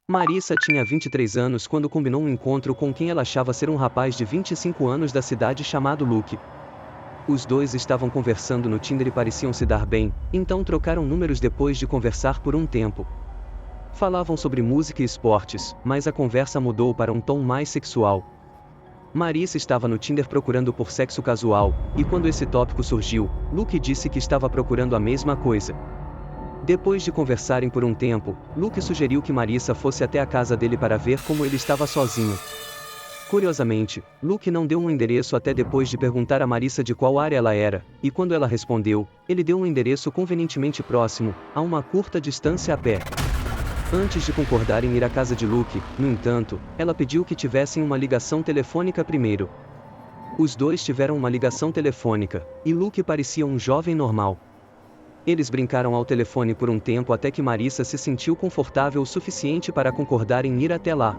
Marissa tinha 23 anos quando combinou um encontro com quem ela achava ser um rapaz de 25 anos da cidade chamado Luke. Os dois estavam conversando no Tinder e pareciam se dar bem, então trocaram números depois de conversar por um tempo. Falavam sobre música e esportes, mas a conversa mudou para um tom mais sexual. Marissa estava no Tinder procurando por sexo casual, e quando esse tópico surgiu, Luke disse que estava procurando a mesma coisa. Depois de conversarem por um tempo, Luke sugeriu que Marissa fosse até a casa dele para ver como ele estava sozinho. Curiosamente, Luke não deu um endereço até depois de perguntar a Marissa de qual área ela era, e quando ela respondeu, ele deu um endereço convenientemente próximo, a uma curta distância a pé. Antes de concordar em ir à casa de Luke, no entanto, ela pediu que tivessem uma ligação telefônica primeiro. Os dois tiveram uma ligação telefônica, e Luke parecia um jovem normal. Eles brincaram ao telefone por um tempo até que Marissa se sentiu confortável o suficiente para concordar em ir até lá.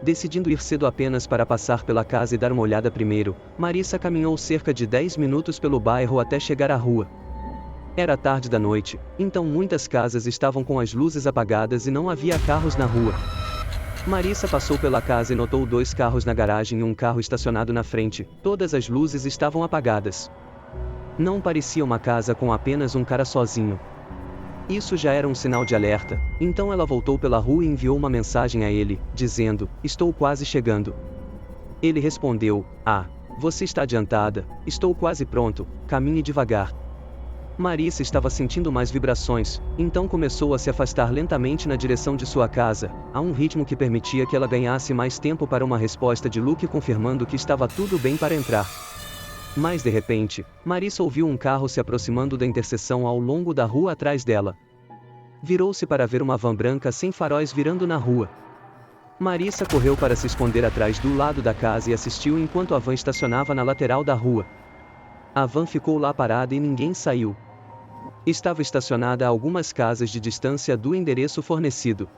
Decidindo ir cedo apenas para passar pela casa e dar uma olhada primeiro, Marissa caminhou cerca de 10 minutos pelo bairro até chegar à rua. Era tarde da noite, então muitas casas estavam com as luzes apagadas e não havia carros na rua. Marissa passou pela casa e notou 2 carros na garagem e um carro estacionado na frente, todas as luzes estavam apagadas. Não parecia uma casa com apenas um cara sozinho. Isso já era um sinal de alerta, então ela voltou pela rua e enviou uma mensagem a ele, dizendo: "Estou quase chegando." Ele respondeu: "Ah, você está adiantada, estou quase pronto, caminhe devagar." Marissa estava sentindo mais vibrações, então começou a se afastar lentamente na direção de sua casa, a um ritmo que permitia que ela ganhasse mais tempo para uma resposta de Luke confirmando que estava tudo bem para entrar. Mas de repente, Marissa ouviu um carro se aproximando da interseção ao longo da rua atrás dela. Virou-se para ver uma van branca sem faróis virando na rua. Marissa correu para se esconder atrás do lado da casa e assistiu enquanto a van estacionava na lateral da rua. A van ficou lá parada e ninguém saiu. Estava estacionada a algumas casas de distância do endereço fornecido.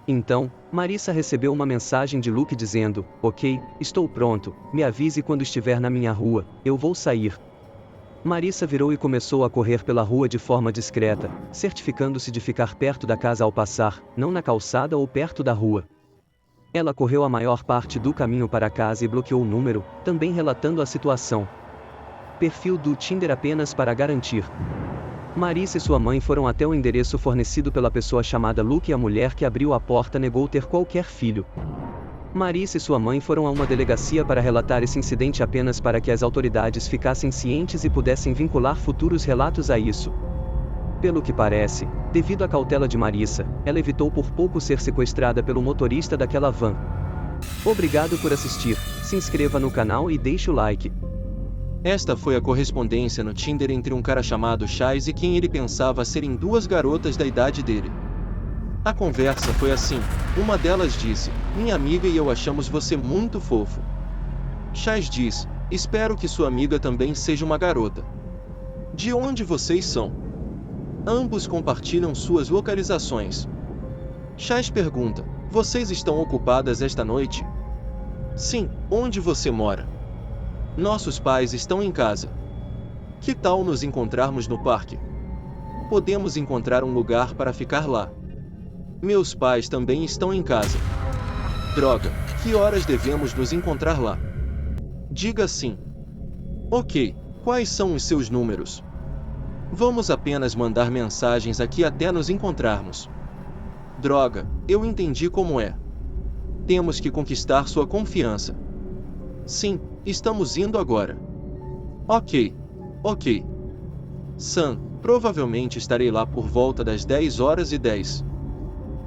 Então, Marissa recebeu uma mensagem de Luke dizendo: "Ok, estou pronto, me avise quando estiver na minha rua, eu vou sair." Marissa virou e começou a correr pela rua de forma discreta, certificando-se de ficar perto da casa ao passar, não na calçada ou perto da rua. Ela correu a maior parte do caminho para casa e bloqueou o número, também relatando a situação. Perfil do Tinder apenas para garantir. Marissa e sua mãe foram até o endereço fornecido pela pessoa chamada Luke e a mulher que abriu a porta negou ter qualquer filho. Marissa e sua mãe foram a uma delegacia para relatar esse incidente apenas para que as autoridades ficassem cientes e pudessem vincular futuros relatos a isso. Pelo que parece, devido à cautela de Marissa, ela evitou por pouco ser sequestrada pelo motorista daquela van. Obrigado por assistir, se inscreva no canal e deixe o like. Esta foi a correspondência no Tinder entre um cara chamado Chaz e quem ele pensava serem 2 garotas da idade dele. A conversa foi assim, uma delas disse: "Minha amiga e eu achamos você muito fofo." Chaz diz: "Espero que sua amiga também seja uma garota." "De onde vocês são?" Ambos compartilham suas localizações. Chaz pergunta: "Vocês estão ocupadas esta noite?" "Sim, onde você mora?" "Nossos pais estão em casa." "Que tal nos encontrarmos no parque?" "Podemos encontrar um lugar para ficar lá." "Meus pais também estão em casa." "Droga, que horas devemos nos encontrar lá?" "Diga sim." "Ok, quais são os seus números?" "Vamos apenas mandar mensagens aqui até nos encontrarmos." "Droga, eu entendi como é. Temos que conquistar sua confiança." "Sim, estamos indo agora." Ok. Sam, provavelmente estarei lá por volta das 10h10.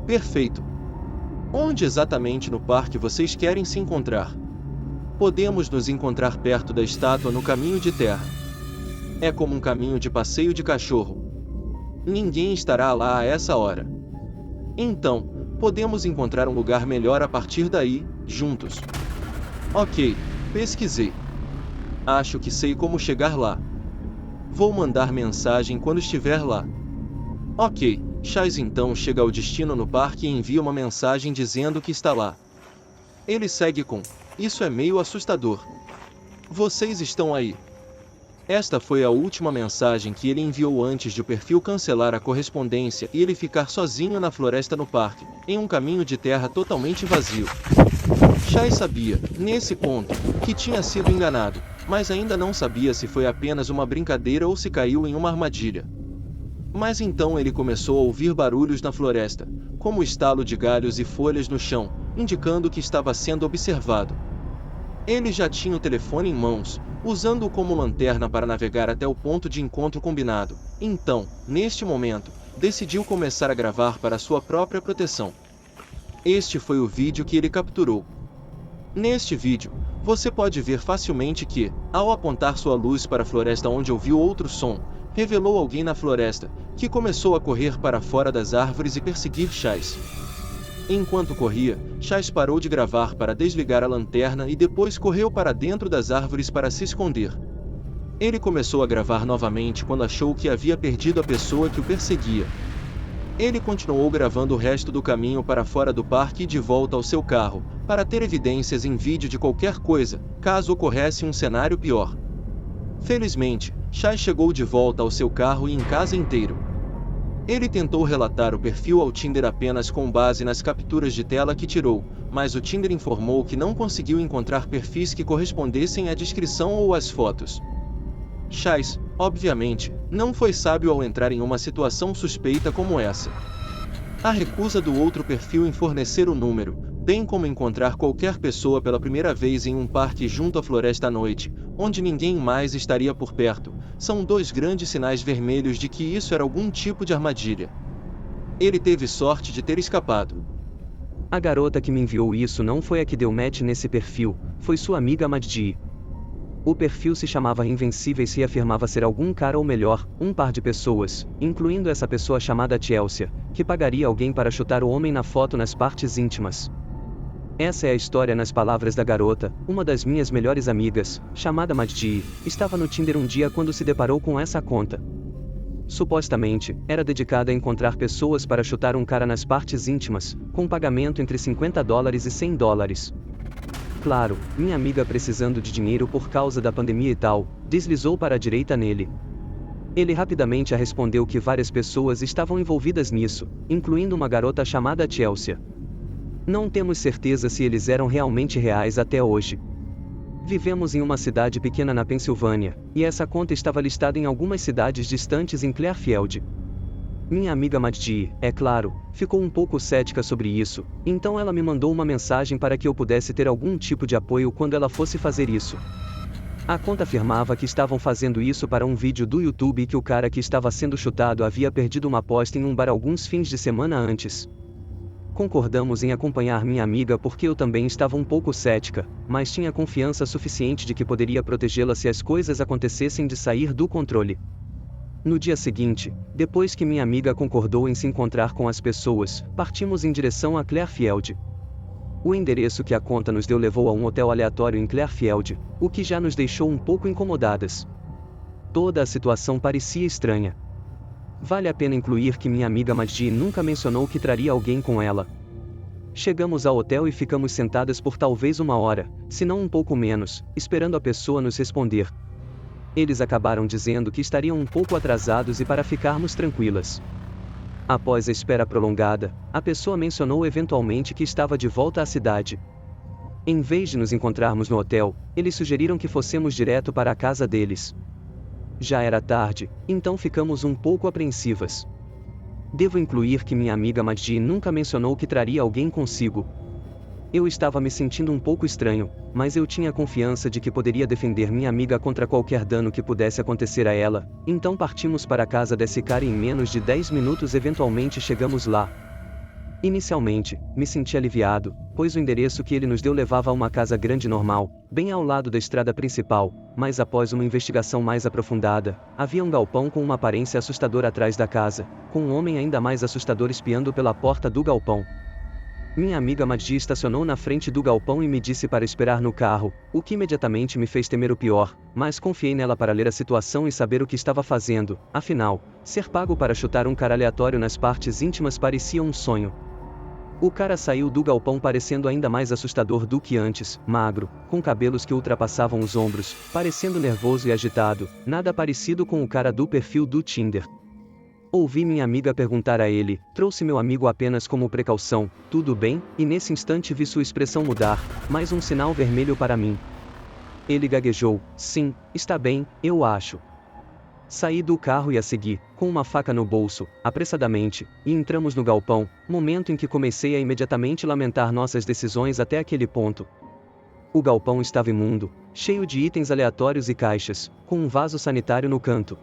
Perfeito. Onde exatamente no parque vocês querem se encontrar? Podemos nos encontrar perto da estátua no caminho de terra. É como um caminho de passeio de cachorro. Ninguém estará lá a essa hora. Então, podemos encontrar um lugar melhor a partir daí, juntos. Ok, pesquisei. Acho que sei como chegar lá. Vou mandar mensagem quando estiver lá. Ok, Chaz então chega ao destino no parque e envia uma mensagem dizendo que está lá. Ele segue com: "Isso é meio assustador. Vocês estão aí?" Esta foi a última mensagem que ele enviou antes de o perfil cancelar a correspondência e ele ficar sozinho na floresta no parque, em um caminho de terra totalmente vazio. Chai sabia, nesse ponto, que tinha sido enganado, mas ainda não sabia se foi apenas uma brincadeira ou se caiu em uma armadilha. Mas então ele começou a ouvir barulhos na floresta, como o estalo de galhos e folhas no chão, indicando que estava sendo observado. Ele já tinha o telefone em mãos, usando-o como lanterna para navegar até o ponto de encontro combinado. Então, neste momento, decidiu começar a gravar para sua própria proteção. Este foi o vídeo que ele capturou. Neste vídeo, você pode ver facilmente que, ao apontar sua luz para a floresta onde ouviu outro som, revelou alguém na floresta, que começou a correr para fora das árvores e perseguir Chais. Enquanto corria, Chais parou de gravar para desligar a lanterna e depois correu para dentro das árvores para se esconder. Ele começou a gravar novamente quando achou que havia perdido a pessoa que o perseguia. Ele continuou gravando o resto do caminho para fora do parque e de volta ao seu carro, para ter evidências em vídeo de qualquer coisa, caso ocorresse um cenário pior. Felizmente, Chai chegou de volta ao seu carro e em casa inteiro. Ele tentou relatar o perfil ao Tinder apenas com base nas capturas de tela que tirou, mas o Tinder informou que não conseguiu encontrar perfis que correspondessem à descrição ou às fotos. Chais, obviamente, não foi sábio ao entrar em uma situação suspeita como essa. A recusa do outro perfil em fornecer o número, bem como encontrar qualquer pessoa pela primeira vez em um parque junto à floresta à noite, onde ninguém mais estaria por perto, são dois grandes sinais vermelhos de que isso era algum tipo de armadilha. Ele teve sorte de ter escapado. A garota que me enviou isso não foi a que deu match nesse perfil, foi sua amiga Madji. O perfil se chamava Invencíveis e afirmava ser algum cara ou melhor, um par de pessoas, incluindo essa pessoa chamada Chelsea, que pagaria alguém para chutar o homem na foto nas partes íntimas. Essa é a história nas palavras da garota. Uma das minhas melhores amigas, chamada Madji, estava no Tinder um dia quando se deparou com essa conta. Supostamente, era dedicada a encontrar pessoas para chutar um cara nas partes íntimas, com pagamento entre $50 e $100. Claro, minha amiga precisando de dinheiro por causa da pandemia e tal, deslizou para a direita nele. Ele rapidamente a respondeu que várias pessoas estavam envolvidas nisso, incluindo uma garota chamada Chelsea. Não temos certeza se eles eram realmente reais até hoje. Vivemos em uma cidade pequena na Pensilvânia, e essa conta estava listada em algumas cidades distantes em Clearfield. Minha amiga Madji, é claro, ficou um pouco cética sobre isso, então ela me mandou uma mensagem para que eu pudesse ter algum tipo de apoio quando ela fosse fazer isso. A conta afirmava que estavam fazendo isso para um vídeo do YouTube e que o cara que estava sendo chutado havia perdido uma aposta em um bar alguns fins de semana antes. Concordamos em acompanhar minha amiga porque eu também estava um pouco cética, mas tinha confiança suficiente de que poderia protegê-la se as coisas acontecessem de sair do controle. No dia seguinte, depois que minha amiga concordou em se encontrar com as pessoas, partimos em direção a Clearfield. O endereço que a conta nos deu levou a um hotel aleatório em Clearfield, o que já nos deixou um pouco incomodadas. Toda a situação parecia estranha. Vale a pena incluir que minha amiga Madji nunca mencionou que traria alguém com ela. Chegamos ao hotel e ficamos sentadas por talvez 1 hora, se não um pouco menos, esperando a pessoa nos responder. Eles acabaram dizendo que estariam um pouco atrasados e para ficarmos tranquilas. Após a espera prolongada, a pessoa mencionou eventualmente que estava de volta à cidade. Em vez de nos encontrarmos no hotel, eles sugeriram que fossemos direto para a casa deles. Já era tarde, então ficamos um pouco apreensivas. Devo incluir que minha amiga Madji nunca mencionou que traria alguém consigo. Eu estava me sentindo um pouco estranho, mas eu tinha confiança de que poderia defender minha amiga contra qualquer dano que pudesse acontecer a ela, então partimos para a casa desse cara e em menos de 10 minutos eventualmente chegamos lá. Inicialmente, me senti aliviado, pois o endereço que ele nos deu levava a uma casa grande normal, bem ao lado da estrada principal, mas após uma investigação mais aprofundada, havia um galpão com uma aparência assustadora atrás da casa, com um homem ainda mais assustador espiando pela porta do galpão. Minha amiga Madji estacionou na frente do galpão e me disse para esperar no carro, o que imediatamente me fez temer o pior, mas confiei nela para ler a situação e saber o que estava fazendo. Afinal, ser pago para chutar um cara aleatório nas partes íntimas parecia um sonho. O cara saiu do galpão parecendo ainda mais assustador do que antes, magro, com cabelos que ultrapassavam os ombros, parecendo nervoso e agitado, nada parecido com o cara do perfil do Tinder. Ouvi minha amiga perguntar a ele, trouxe meu amigo apenas como precaução, tudo bem? E nesse instante vi sua expressão mudar, mais um sinal vermelho para mim. Ele gaguejou, sim, está bem, eu acho. Saí do carro e a segui, com uma faca no bolso, apressadamente, e entramos no galpão, momento em que comecei a imediatamente lamentar nossas decisões até aquele ponto. O galpão estava imundo, cheio de itens aleatórios e caixas, com um vaso sanitário no canto.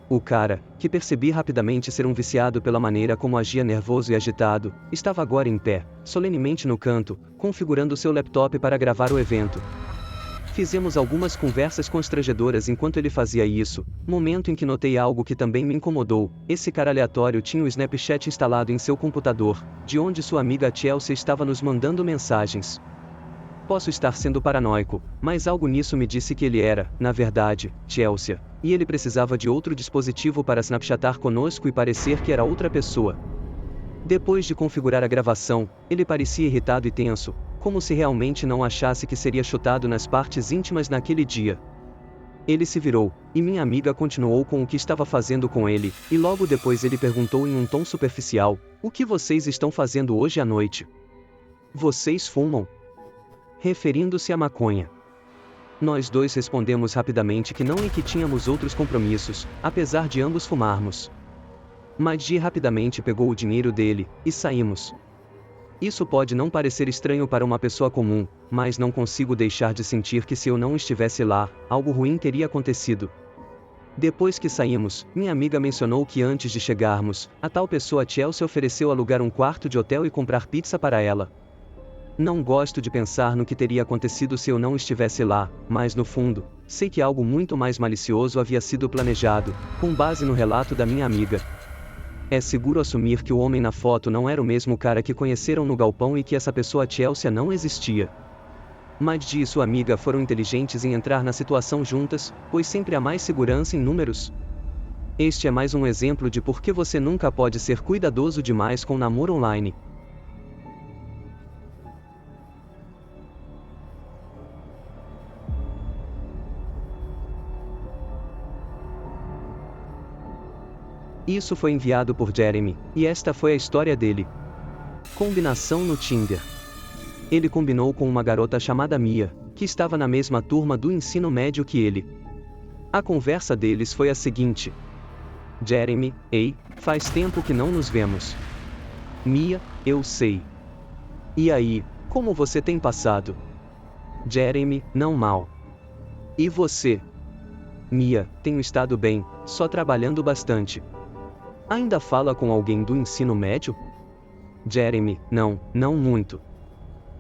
O cara, que percebi rapidamente ser um viciado pela maneira como agia nervoso e agitado, estava agora em pé, solenemente no canto, configurando seu laptop para gravar o evento. Fizemos algumas conversas constrangedoras enquanto ele fazia isso, momento em que notei algo que também me incomodou. Esse cara aleatório tinha o Snapchat instalado em seu computador, de onde sua amiga Chelsea estava nos mandando mensagens. Posso estar sendo paranoico, mas algo nisso me disse que ele era, na verdade, Chelsea, e ele precisava de outro dispositivo para snapchatar conosco e parecer que era outra pessoa. Depois de configurar a gravação, ele parecia irritado e tenso, como se realmente não achasse que seria chutado nas partes íntimas naquele dia. Ele se virou, e minha amiga continuou com o que estava fazendo com ele, e logo depois ele perguntou em um tom superficial, o que vocês estão fazendo hoje à noite? Vocês fumam? Referindo-se à maconha. Nós dois respondemos rapidamente que não e que tínhamos outros compromissos, apesar de ambos fumarmos. Maggie rapidamente pegou o dinheiro dele, e saímos. Isso pode não parecer estranho para uma pessoa comum, mas não consigo deixar de sentir que se eu não estivesse lá, algo ruim teria acontecido. Depois que saímos, minha amiga mencionou que antes de chegarmos, a tal pessoa Chelsea ofereceu alugar um quarto de hotel e comprar pizza para ela. Não gosto de pensar no que teria acontecido se eu não estivesse lá, mas no fundo, sei que algo muito mais malicioso havia sido planejado, com base no relato da minha amiga. É seguro assumir que o homem na foto não era o mesmo cara que conheceram no galpão e que essa pessoa Chelsea não existia. Maggie e sua amiga foram inteligentes em entrar na situação juntas, pois sempre há mais segurança em números. Este é mais um exemplo de por que você nunca pode ser cuidadoso demais com namoro online. Isso foi enviado por Jeremy, e esta foi a história dele. Combinação no Tinder. Ele combinou com uma garota chamada Mia, que estava na mesma turma do ensino médio que ele. A conversa deles foi a seguinte: Jeremy, ei, faz tempo que não nos vemos. Mia, eu sei. E aí, como você tem passado? Jeremy, não mal. E você? Mia, tenho estado bem, só trabalhando bastante. Ainda fala com alguém do ensino médio? Jeremy, não muito.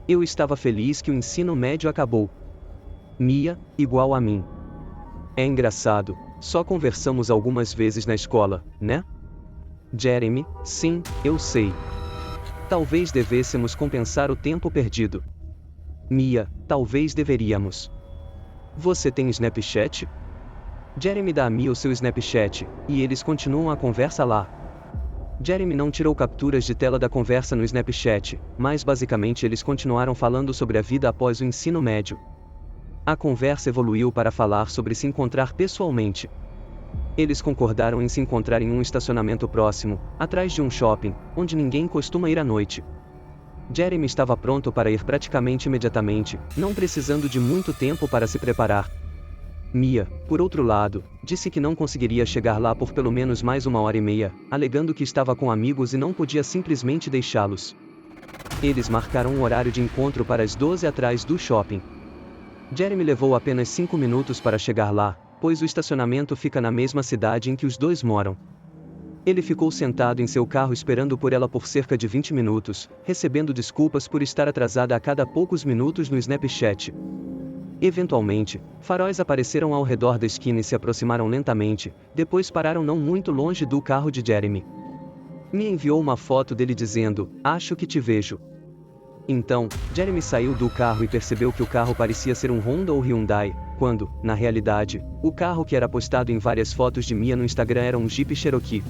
Eu estava feliz que o ensino médio acabou. Mia, igual a mim. É engraçado, só conversamos algumas vezes na escola, né? Jeremy, sim, eu sei. Talvez devêssemos compensar o tempo perdido. Mia, talvez deveríamos. Você tem Snapchat? Jeremy dá a Mia o seu Snapchat, e eles continuam a conversa lá. Jeremy não tirou capturas de tela da conversa no Snapchat, mas basicamente eles continuaram falando sobre a vida após o ensino médio. A conversa evoluiu para falar sobre se encontrar pessoalmente. Eles concordaram em se encontrar em um estacionamento próximo, atrás de um shopping, onde ninguém costuma ir à noite. Jeremy estava pronto para ir praticamente imediatamente, não precisando de muito tempo para se preparar. Mia, por outro lado, disse que não conseguiria chegar lá por pelo menos mais 1h30, alegando que estava com amigos e não podia simplesmente deixá-los. Eles marcaram um horário de encontro para as 12 atrás do shopping. Jeremy levou apenas 5 minutos para chegar lá, pois o estacionamento fica na mesma cidade em que os dois moram. Ele ficou sentado em seu carro esperando por ela por cerca de 20 minutos, recebendo desculpas por estar atrasada a cada poucos minutos no Snapchat. Eventualmente, faróis apareceram ao redor da esquina e se aproximaram lentamente, depois pararam não muito longe do carro de Jeremy. Me enviou uma foto dele dizendo, acho que te vejo. Então, Jeremy saiu do carro e percebeu que o carro parecia ser um Honda ou Hyundai, quando, na realidade, o carro que era postado em várias fotos de Mia no Instagram era um Jeep Cherokee.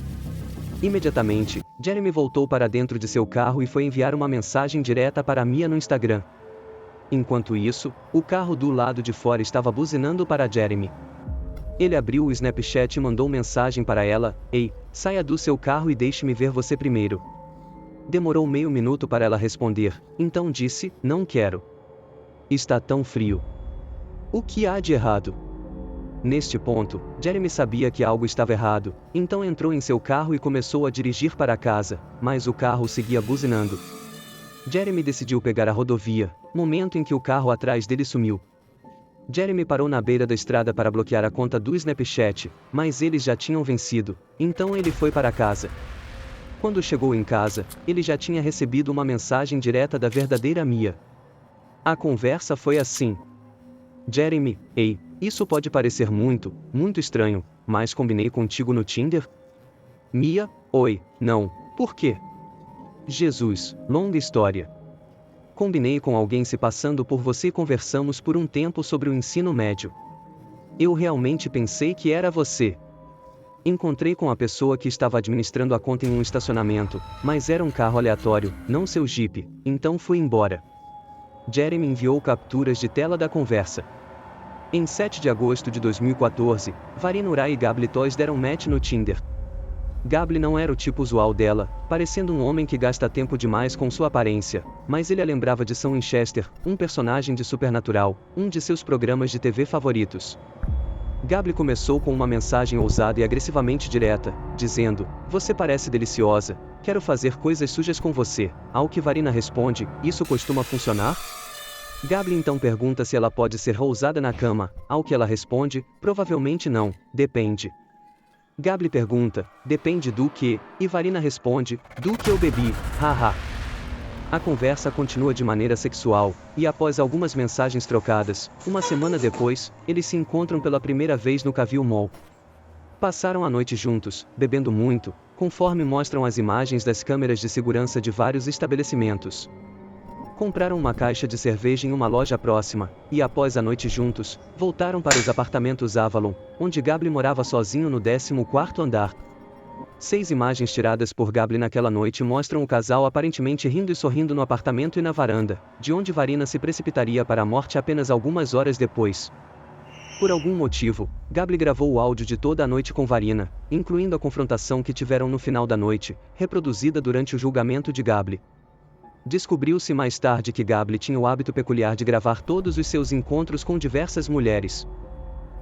Imediatamente, Jeremy voltou para dentro de seu carro e foi enviar uma mensagem direta para Mia no Instagram. Enquanto isso, o carro do lado de fora estava buzinando para Jeremy. Ele abriu o Snapchat e mandou mensagem para ela: "Ei, saia do seu carro e deixe-me ver você primeiro." Demorou meio minuto para ela responder, então disse: "Não quero. Está tão frio. O que há de errado?" Neste ponto, Jeremy sabia que algo estava errado, então entrou em seu carro e começou a dirigir para casa, mas o carro seguia buzinando. Jeremy decidiu pegar a rodovia, momento em que o carro atrás dele sumiu. Jeremy parou na beira da estrada para bloquear a conta do Snapchat, mas eles já tinham vencido, então ele foi para casa. Quando chegou em casa, ele já tinha recebido uma mensagem direta da verdadeira Mia. A conversa foi assim: "Jeremy, ei, isso pode parecer muito estranho, mas combinei contigo no Tinder?" Mia: "Oi, não, por quê?" Jesus, longa história. Combinei com alguém se passando por você e conversamos por um tempo sobre o ensino médio. Eu realmente pensei que era você. Encontrei com a pessoa que estava administrando a conta em um estacionamento, mas era um carro aleatório, não seu Jeep, então fui embora." Jeremy enviou capturas de tela da conversa. Em 7 de agosto de 2014, Varina Urai e Gabby Toys deram match no Tinder. Gabby não era o tipo usual dela, parecendo um homem que gasta tempo demais com sua aparência, mas ele a lembrava de Sam Winchester, um personagem de Supernatural, um de seus programas de TV favoritos. Gabby começou com uma mensagem ousada e agressivamente direta, dizendo: "Você parece deliciosa, quero fazer coisas sujas com você", ao que Varina responde: "Isso costuma funcionar?" Gabby então pergunta se ela pode ser ousada na cama, ao que ela responde: "Provavelmente não, depende." Gabby pergunta: "Depende do quê?" E Varina responde: "Do que eu bebi, haha." A conversa continua de maneira sexual, e após algumas mensagens trocadas, uma semana depois, eles se encontram pela primeira vez no Cavil Mall. Passaram a noite juntos, bebendo muito, conforme mostram as imagens das câmeras de segurança de vários estabelecimentos. Compraram uma caixa de cerveja em uma loja próxima, e após a noite juntos, voltaram para os apartamentos Avalon, onde Gabby morava sozinho no 14º andar. 6 imagens tiradas por Gabby naquela noite mostram o casal aparentemente rindo e sorrindo no apartamento e na varanda, de onde Varina se precipitaria para a morte apenas algumas horas depois. Por algum motivo, Gabby gravou o áudio de toda a noite com Varina, incluindo a confrontação que tiveram no final da noite, reproduzida durante o julgamento de Gabby. Descobriu-se mais tarde que Gabby tinha o hábito peculiar de gravar todos os seus encontros com diversas mulheres.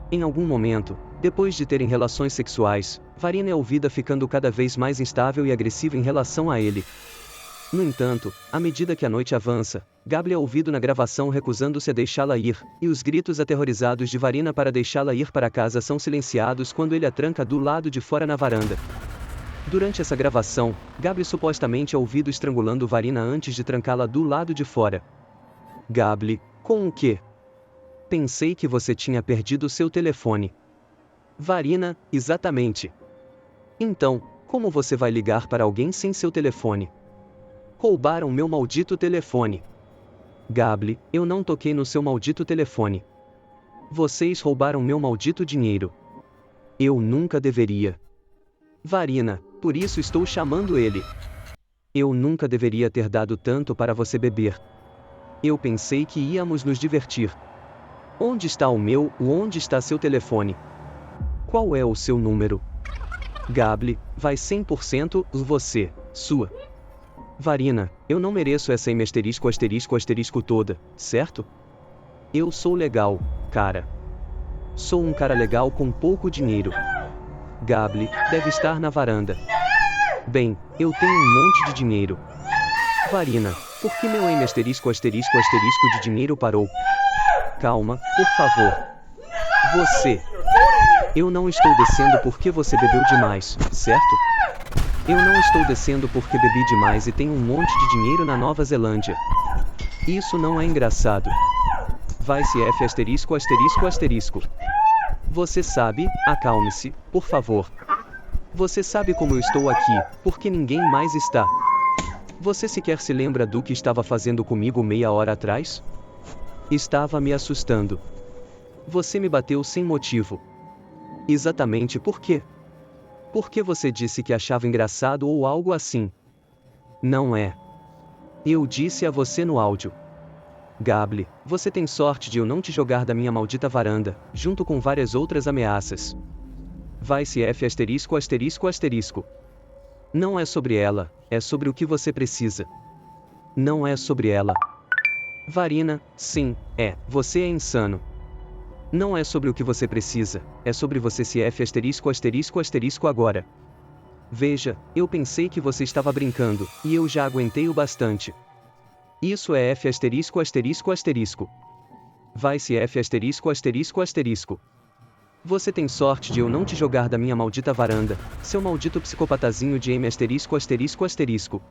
Em algum momento, depois de terem relações sexuais, Varina é ouvida ficando cada vez mais instável e agressiva em relação a ele. No entanto, à medida que a noite avança, Gabby é ouvido na gravação recusando-se a deixá-la ir, e os gritos aterrorizados de Varina para deixá-la ir para casa são silenciados quando ele a tranca do lado de fora na varanda. Durante essa gravação, Gabby supostamente é ouvido estrangulando Varina antes de trancá-la do lado de fora. Gabby: "Com o quê?" "Pensei que você tinha perdido seu telefone." Varina: "Exatamente. Então, como você vai ligar para alguém sem seu telefone?" "Roubaram meu maldito telefone." Gabby: "Eu não toquei no seu maldito telefone. Vocês roubaram meu maldito dinheiro." "Eu nunca deveria." Varina: "Por isso estou chamando ele." "Eu nunca deveria ter dado tanto para você beber. Eu pensei que íamos nos divertir." "Onde está o meu, onde está seu telefone? Qual é o seu número?" Gabby: "Vai 100% você, sua." Varina: "Eu não mereço essa *** toda, certo? Eu sou legal, cara. Sou um cara legal com pouco dinheiro." Gabby: "Deve estar na varanda." "Bem, eu tenho um monte de dinheiro." Varina: "Por que meu *** de dinheiro parou?" "Calma, por favor. Você. Eu não estou descendo porque você bebeu demais, certo? Eu não estou descendo porque bebi demais e tenho um monte de dinheiro na Nova Zelândia. Isso não é engraçado. Vai-se *****. Você sabe, acalme-se, por favor. Você sabe como eu estou aqui, porque ninguém mais está. Você sequer se lembra do que estava fazendo comigo meia hora atrás? Estava me assustando. Você me bateu sem motivo. Exatamente por quê? Por que você disse que achava engraçado ou algo assim? Não é. Eu disse a você no áudio. Gable, você tem sorte de eu não te jogar da minha maldita varanda, junto com várias outras ameaças. Vai-se F asterisco asterisco asterisco. Não é sobre ela, é sobre o que você precisa. Não é sobre ela. Varina, sim, você é insano. Não é sobre o que você precisa, é sobre você se F asterisco asterisco asterisco agora. Veja, eu pensei que você estava brincando, e eu já aguentei o bastante. Isso é F asterisco asterisco asterisco. Vai-se F asterisco asterisco asterisco. Você tem sorte de eu não te jogar da minha maldita varanda, seu maldito psicopatazinho de M asterisco asterisco asterisco.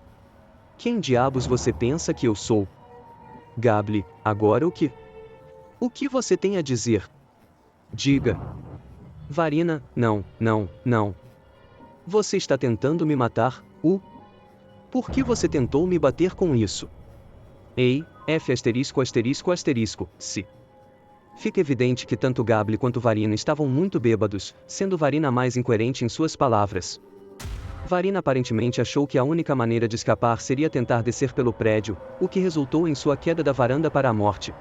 Quem diabos você pensa que eu sou? Gable, agora o que? O que você tem a dizer? Diga. Varina, não. Você está tentando me matar, Por que você tentou me bater com isso? Ei, F asterisco asterisco asterisco, se. Fica evidente que tanto Gable quanto Varina estavam muito bêbados, sendo Varina mais incoerente em suas palavras. Varina aparentemente achou que a única maneira de escapar seria tentar descer pelo prédio, o que resultou em sua queda da varanda para a morte.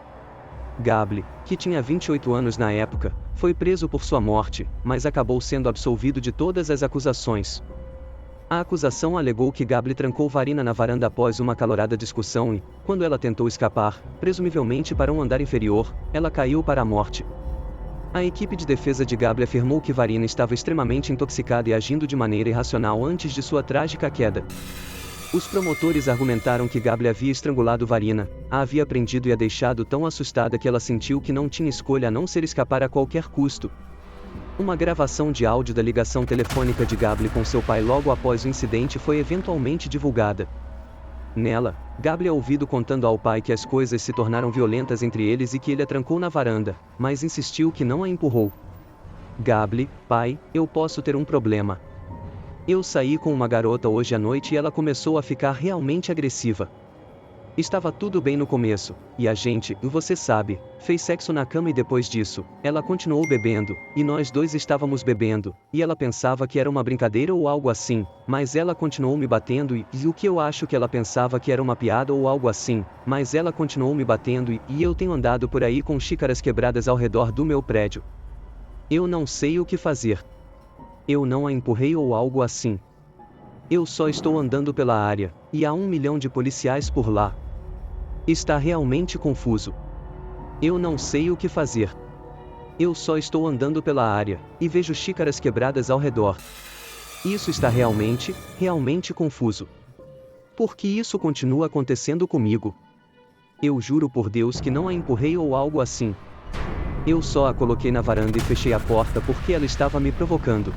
Gable, que tinha 28 anos na época, foi preso por sua morte, mas acabou sendo absolvido de todas as acusações. A acusação alegou que Gable trancou Varina na varanda após uma acalorada discussão e, quando ela tentou escapar, presumivelmente para um andar inferior, ela caiu para a morte. A equipe de defesa de Gable afirmou que Varina estava extremamente intoxicada e agindo de maneira irracional antes de sua trágica queda. Os promotores argumentaram que Gable havia estrangulado Varina, a havia prendido e a deixado tão assustada que ela sentiu que não tinha escolha a não ser escapar a qualquer custo. Uma gravação de áudio da ligação telefônica de Gable com seu pai logo após o incidente foi eventualmente divulgada. Nela, Gable é ouvido contando ao pai que as coisas se tornaram violentas entre eles e que ele a trancou na varanda, mas insistiu que não a empurrou. Gable, pai, eu posso ter um problema. Eu saí com uma garota hoje à noite e ela começou a ficar realmente agressiva. Estava tudo bem no começo, e a gente, você sabe, fez sexo na cama e depois disso, ela continuou bebendo, e nós dois estávamos bebendo, e ela pensava que era uma brincadeira ou algo assim, mas ela continuou me batendo e o que eu acho que ela pensava que era uma piada ou algo assim, mas ela continuou me batendo e eu tenho andado por aí com xícaras quebradas ao redor do meu prédio. Eu não sei o que fazer. Eu não a empurrei ou algo assim. Eu só estou andando pela área, e há 1 milhão de policiais por lá. Está realmente confuso. Eu não sei o que fazer. Eu só estou andando pela área, e vejo xícaras quebradas ao redor. Isso está realmente confuso. Por que isso continua acontecendo comigo? Eu juro por Deus que não a empurrei ou algo assim. Eu só a coloquei na varanda e fechei a porta porque ela estava me provocando.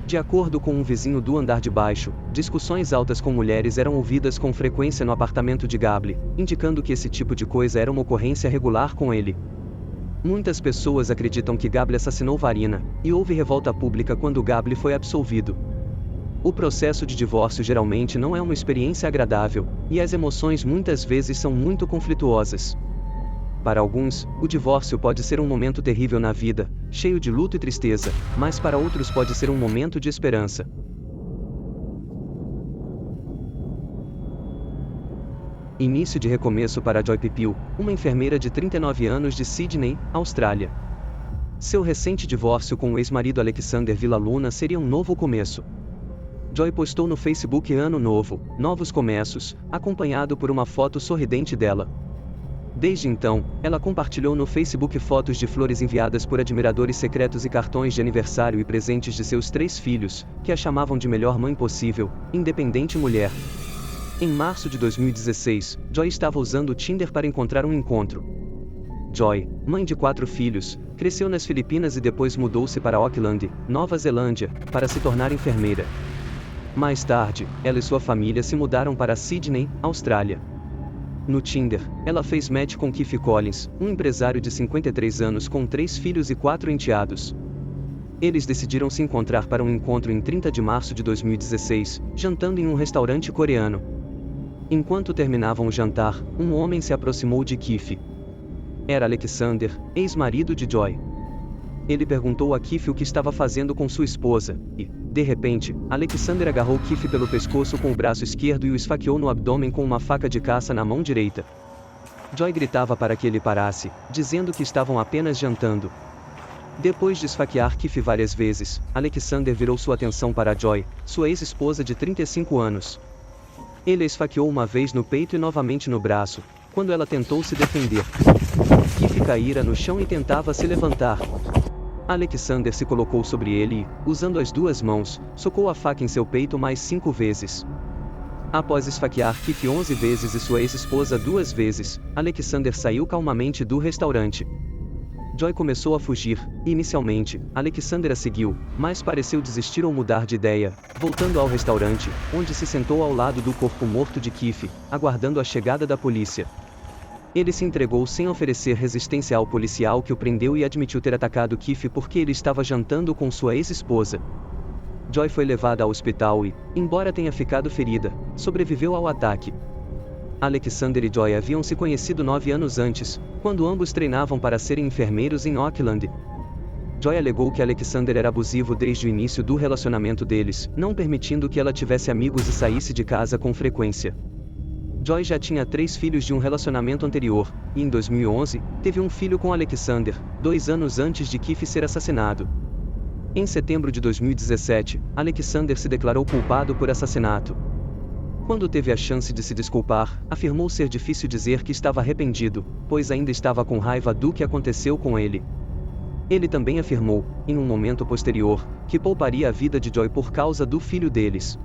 De acordo com um vizinho do andar de baixo, discussões altas com mulheres eram ouvidas com frequência no apartamento de Gable, indicando que esse tipo de coisa era uma ocorrência regular com ele. Muitas pessoas acreditam que Gable assassinou Varina, e houve revolta pública quando Gable foi absolvido. O processo de divórcio geralmente não é uma experiência agradável, e as emoções muitas vezes são muito conflituosas. Para alguns, o divórcio pode ser um momento terrível na vida, cheio de luto e tristeza, mas para outros pode ser um momento de esperança. Início de recomeço para Joy Pipil, uma enfermeira de 39 anos de Sydney, Austrália. Seu recente divórcio com o ex-marido Alexander Villaluna seria um novo começo. Joy postou no Facebook Ano Novo, Novos Começos, acompanhado por uma foto sorridente dela. Desde então, ela compartilhou no Facebook fotos de flores enviadas por admiradores secretos e cartões de aniversário e presentes de seus 3 filhos, que a chamavam de melhor mãe possível, independente mulher. Em março de 2016, Joy estava usando o Tinder para encontrar um encontro. Joy, mãe de 4 filhos, cresceu nas Filipinas e depois mudou-se para Auckland, Nova Zelândia, para se tornar enfermeira. Mais tarde, ela e sua família se mudaram para Sydney, Austrália. No Tinder, ela fez match com Keith Collins, um empresário de 53 anos com 3 filhos e 4 enteados. Eles decidiram se encontrar para um encontro em 30 de março de 2016, jantando em um restaurante coreano. Enquanto terminavam o jantar, um homem se aproximou de Keith. Era Alexander, ex-marido de Joy. Ele perguntou a Keith o que estava fazendo com sua esposa, e, de repente, Alexander agarrou Keith pelo pescoço com o braço esquerdo e o esfaqueou no abdômen com uma faca de caça na mão direita. Joy gritava para que ele parasse, dizendo que estavam apenas jantando. Depois de esfaquear Keith várias vezes, Alexander virou sua atenção para Joy, sua ex-esposa de 35 anos. Ele a esfaqueou uma vez no peito e novamente no braço, quando ela tentou se defender. Keith caíra no chão e tentava se levantar. Alexander se colocou sobre ele e, usando as duas mãos, socou a faca em seu peito mais 5 vezes. Após esfaquear Keith 11 vezes e sua ex-esposa 2 vezes, Alexander saiu calmamente do restaurante. Joy começou a fugir, e inicialmente, Alexander a seguiu, mas pareceu desistir ou mudar de ideia, voltando ao restaurante, onde se sentou ao lado do corpo morto de Keith, aguardando a chegada da polícia. Ele se entregou sem oferecer resistência ao policial que o prendeu e admitiu ter atacado Keith porque ele estava jantando com sua ex-esposa. Joy foi levada ao hospital e, embora tenha ficado ferida, sobreviveu ao ataque. Alexander e Joy haviam se conhecido 9 anos antes, quando ambos treinavam para serem enfermeiros em Auckland. Joy alegou que Alexander era abusivo desde o início do relacionamento deles, não permitindo que ela tivesse amigos e saísse de casa com frequência. Joy já tinha 3 filhos de um relacionamento anterior, e em 2011, teve um filho com Alexander, 2 anos antes de Keith ser assassinado. Em setembro de 2017, Alexander se declarou culpado por assassinato. Quando teve a chance de se desculpar, afirmou ser difícil dizer que estava arrependido, pois ainda estava com raiva do que aconteceu com ele. Ele também afirmou, em um momento posterior, que pouparia a vida de Joy por causa do filho deles.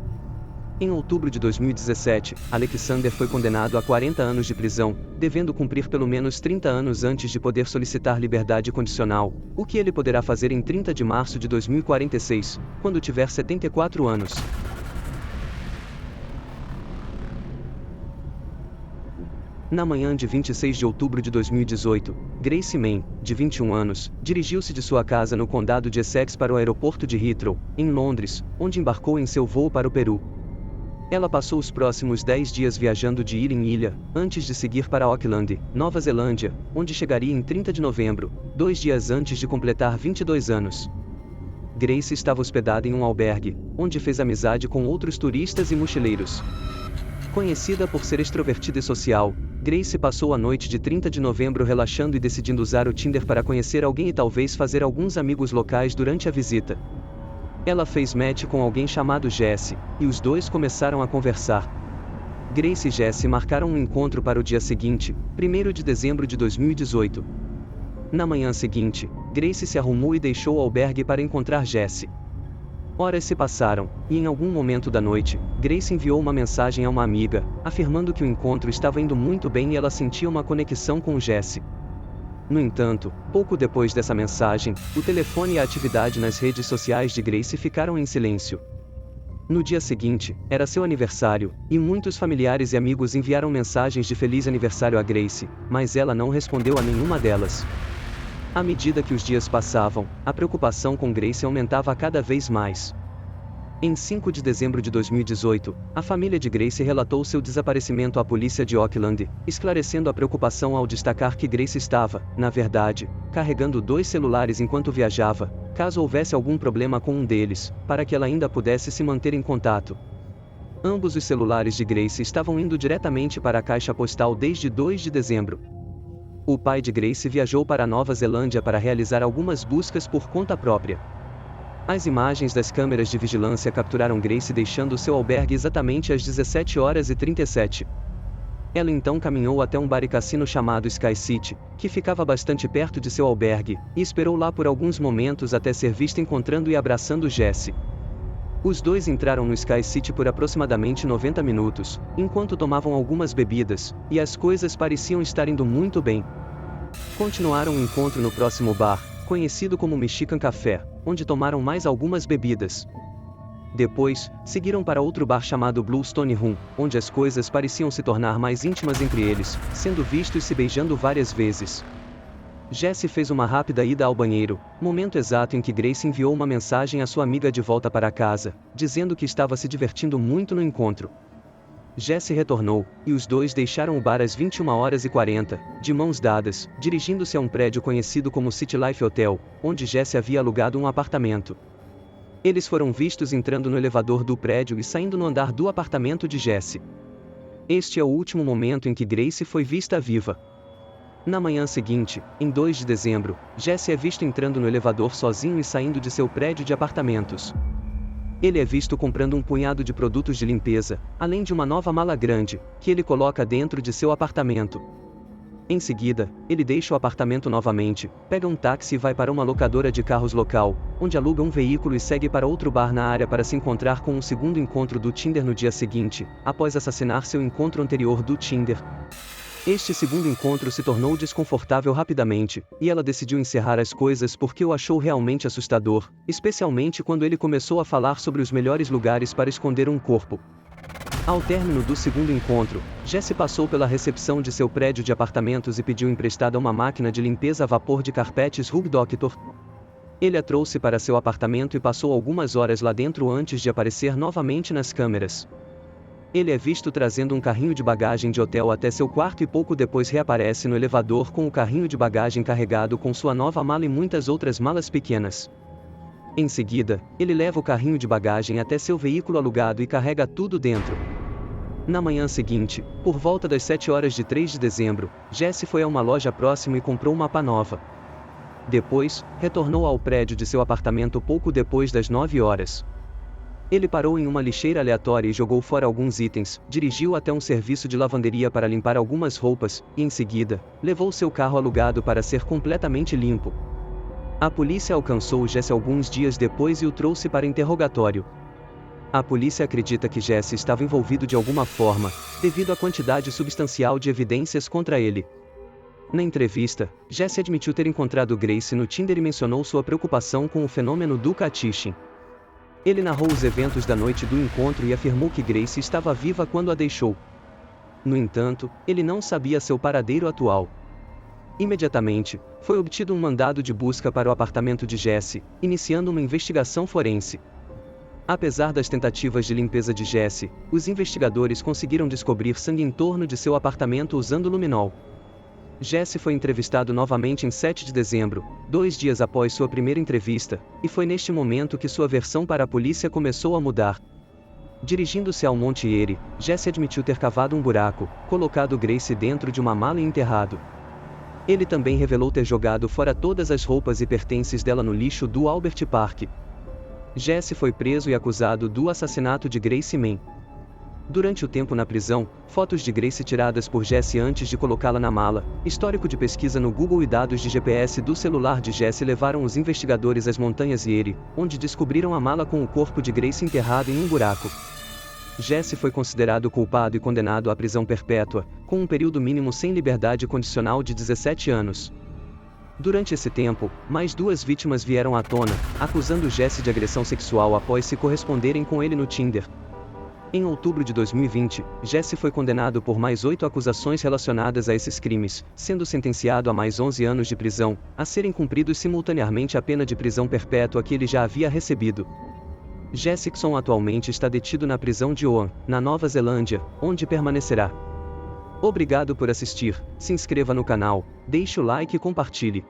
Em outubro de 2017, Alexander foi condenado a 40 anos de prisão, devendo cumprir pelo menos 30 anos antes de poder solicitar liberdade condicional, o que ele poderá fazer em 30 de março de 2046, quando tiver 74 anos. Na manhã de 26 de outubro de 2018, Grace Mann, de 21 anos, dirigiu-se de sua casa no condado de Essex para o aeroporto de Heathrow, em Londres, onde embarcou em seu voo para o Peru. Ela passou os próximos 10 dias viajando de ilha em ilha, antes de seguir para Auckland, Nova Zelândia, onde chegaria em 30 de novembro, 2 dias antes de completar 22 anos. Grace estava hospedada em um albergue, onde fez amizade com outros turistas e mochileiros. Conhecida por ser extrovertida e social, Grace passou a noite de 30 de novembro relaxando e decidindo usar o Tinder para conhecer alguém e talvez fazer alguns amigos locais durante a visita. Ela fez match com alguém chamado Jesse, e os dois começaram a conversar. Grace e Jesse marcaram um encontro para o dia seguinte, 1º de dezembro de 2018. Na manhã seguinte, Grace se arrumou e deixou o albergue para encontrar Jesse. Horas se passaram, e em algum momento da noite, Grace enviou uma mensagem a uma amiga, afirmando que o encontro estava indo muito bem e ela sentia uma conexão com Jesse. No entanto, pouco depois dessa mensagem, o telefone e a atividade nas redes sociais de Grace ficaram em silêncio. No dia seguinte, era seu aniversário, e muitos familiares e amigos enviaram mensagens de feliz aniversário a Grace, mas ela não respondeu a nenhuma delas. À medida que os dias passavam, a preocupação com Grace aumentava cada vez mais. Em 5 de dezembro de 2018, a família de Grace relatou seu desaparecimento à polícia de Auckland, esclarecendo a preocupação ao destacar que Grace estava, na verdade, carregando 2 celulares enquanto viajava, caso houvesse algum problema com um deles, para que ela ainda pudesse se manter em contato. Ambos os celulares de Grace estavam indo diretamente para a caixa postal desde 2 de dezembro. O pai de Grace viajou para a Nova Zelândia para realizar algumas buscas por conta própria. As imagens das câmeras de vigilância capturaram Grace deixando seu albergue exatamente às 17h37. Ela então caminhou até um bar e cassino chamado Sky City, que ficava bastante perto de seu albergue, e esperou lá por alguns momentos até ser vista encontrando e abraçando Jesse. Os dois entraram no Sky City por aproximadamente 90 minutos, enquanto tomavam algumas bebidas, e as coisas pareciam estar indo muito bem. Continuaram o encontro no próximo bar, conhecido como Mexican Café, onde tomaram mais algumas bebidas. Depois, seguiram para outro bar chamado Bluestone Room, onde as coisas pareciam se tornar mais íntimas entre eles, sendo vistos se beijando várias vezes. Jesse fez uma rápida ida ao banheiro, momento exato em que Grace enviou uma mensagem à sua amiga de volta para casa, dizendo que estava se divertindo muito no encontro. Jesse retornou, e os dois deixaram o bar às 21h40, de mãos dadas, dirigindo-se a um prédio conhecido como City Life Hotel, onde Jesse havia alugado um apartamento. Eles foram vistos entrando no elevador do prédio e saindo no andar do apartamento de Jesse. Este é o último momento em que Grace foi vista viva. Na manhã seguinte, em 2 de dezembro, Jesse é visto entrando no elevador sozinho e saindo de seu prédio de apartamentos. Ele é visto comprando um punhado de produtos de limpeza, além de uma nova mala grande, que ele coloca dentro de seu apartamento. Em seguida, ele deixa o apartamento novamente, pega um táxi e vai para uma locadora de carros local, onde aluga um veículo e segue para outro bar na área para se encontrar com um segundo encontro do Tinder no dia seguinte, após assassinar seu encontro anterior do Tinder. Este segundo encontro se tornou desconfortável rapidamente, e ela decidiu encerrar as coisas porque o achou realmente assustador, especialmente quando ele começou a falar sobre os melhores lugares para esconder um corpo. Ao término do segundo encontro, Jesse passou pela recepção de seu prédio de apartamentos e pediu emprestada uma máquina de limpeza a vapor de carpetes Rug Doctor. Ele a trouxe para seu apartamento e passou algumas horas lá dentro antes de aparecer novamente nas câmeras. Ele é visto trazendo um carrinho de bagagem de hotel até seu quarto e pouco depois reaparece no elevador com o carrinho de bagagem carregado com sua nova mala e muitas outras malas pequenas. Em seguida, ele leva o carrinho de bagagem até seu veículo alugado e carrega tudo dentro. Na manhã seguinte, por volta das 7 horas de 3 de dezembro, Jesse foi a uma loja próxima e comprou uma pá nova. Depois, retornou ao prédio de seu apartamento pouco depois das 9 horas. Ele parou em uma lixeira aleatória e jogou fora alguns itens, dirigiu até um serviço de lavanderia para limpar algumas roupas, e em seguida, levou seu carro alugado para ser completamente limpo. A polícia alcançou Jesse alguns dias depois e o trouxe para interrogatório. A polícia acredita que Jesse estava envolvido de alguma forma, devido à quantidade substancial de evidências contra ele. Na entrevista, Jesse admitiu ter encontrado Grace no Tinder e mencionou sua preocupação com o fenômeno do catfishing. Ele narrou os eventos da noite do encontro e afirmou que Grace estava viva quando a deixou. No entanto, ele não sabia seu paradeiro atual. Imediatamente, foi obtido um mandado de busca para o apartamento de Jesse, iniciando uma investigação forense. Apesar das tentativas de limpeza de Jesse, os investigadores conseguiram descobrir sangue em torno de seu apartamento usando luminol. Jesse foi entrevistado novamente em 7 de dezembro, 2 dias após sua primeira entrevista, e foi neste momento que sua versão para a polícia começou a mudar. Dirigindo-se ao Monte Erie, Jesse admitiu ter cavado um buraco, colocado Grace dentro de uma mala e enterrado. Ele também revelou ter jogado fora todas as roupas e pertences dela no lixo do Albert Park. Jesse foi preso e acusado do assassinato de Grace Mann. Durante o tempo na prisão, fotos de Grace tiradas por Jesse antes de colocá-la na mala, histórico de pesquisa no Google e dados de GPS do celular de Jesse levaram os investigadores às montanhas Erie, onde descobriram a mala com o corpo de Grace enterrado em um buraco. Jesse foi considerado culpado e condenado à prisão perpétua, com um período mínimo sem liberdade condicional de 17 anos. Durante esse tempo, mais 2 vítimas vieram à tona, acusando Jesse de agressão sexual após se corresponderem com ele no Tinder. Em outubro de 2020, Jesse foi condenado por mais 8 acusações relacionadas a esses crimes, sendo sentenciado a mais 11 anos de prisão, a serem cumpridos simultaneamente a pena de prisão perpétua que ele já havia recebido. Jessickson atualmente está detido na prisão de Oan, na Nova Zelândia, onde permanecerá. Obrigado por assistir, se inscreva no canal, deixe o like e compartilhe.